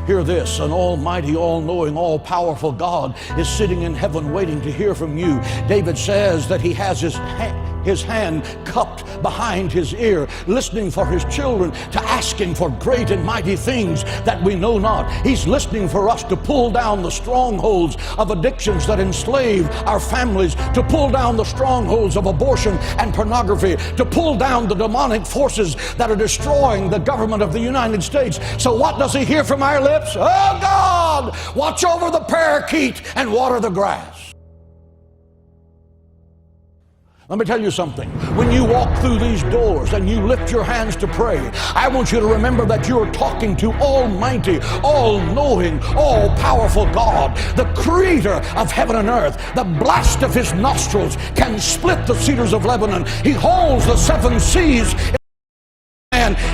Hear this, an almighty, all-knowing, all-powerful God is sitting in heaven waiting to hear from you. David says that he has his hand cupped behind his ear, listening for his children to ask him for great and mighty things that we know not. He's listening for us to pull down the strongholds of addictions that enslave our families, to pull down the strongholds of abortion and pornography, to pull down the demonic forces that are destroying the government of the United States. So what does he hear from our lips? Oh God, watch over the parakeet and water the grass. Let me tell you something. When you walk through these doors and you lift your hands to pray, I want you to remember that you're talking to Almighty, all-knowing, all-powerful God, the creator of heaven and earth. The blast of his nostrils can split the cedars of Lebanon. He holds the seven seas.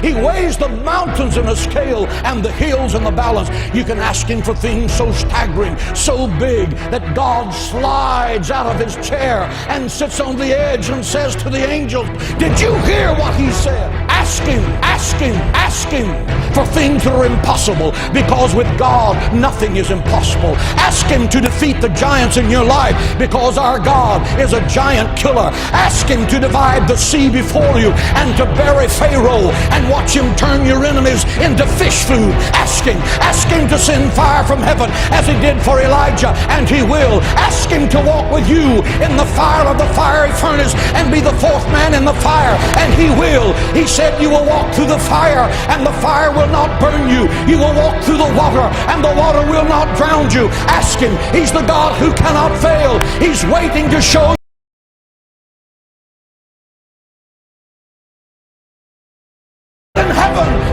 He weighs the mountains in a scale and the hills in the balance. You can ask him for things so staggering, so big, that God slides out of his chair and sits on the edge and says to the angels, did you hear what he said? Ask him, ask him, ask him for things that are impossible, because with God nothing is impossible. Ask him to defeat the giants in your life, because our God is a giant killer. Ask him to divide the sea before you and to bury Pharaoh and watch him turn your enemies into fish food. Ask him to send fire from heaven as he did for Elijah, and he will. Ask him to walk with you in the fire of the fiery furnace and be the fourth man in the fire, and he will. He said you will walk through the fire and the fire will not burn you. You will walk through the water and the water will not drown you. Ask him. He's the God who cannot fail. He's waiting to show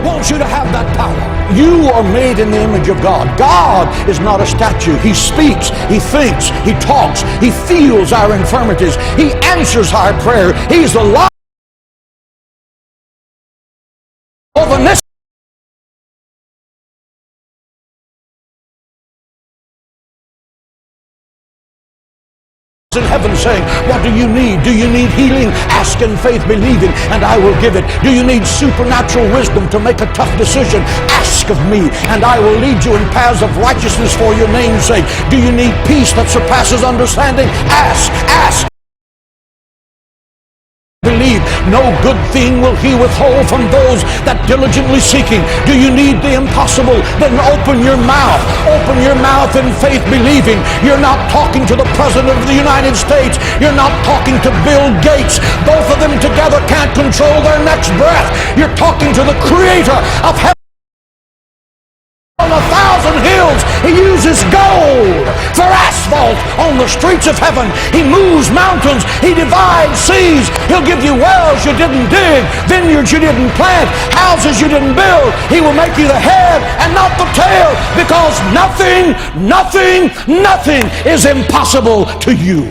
wants you to have that power. You are made in the image of God. God is not a statue. He speaks, he thinks, he talks, he feels our infirmities, he answers our prayer. He's the life of a nation. In heaven saying, what do you need? Do you need healing? Ask in faith believing, and I will give it. Do you need supernatural wisdom to make a tough decision? Ask of me, and I will lead you in paths of righteousness for your name's sake. Do you need peace that surpasses understanding? Ask. Believe, no good thing will he withhold from those that diligently seek him. Do you need the impossible? Then open your mouth. Open your mouth in faith believing. You're not talking to the President of the United States. You're not talking to Bill Gates. Both of them together can't control their next breath. You're talking to the Creator of heaven. On 1,000 hills, he uses gold for asphalt on the streets of heaven. He moves mountains. He divides seas. He'll give you wells you didn't dig, vineyards you didn't plant, houses you didn't build. He will make you the head and not the tail, because nothing is impossible to you.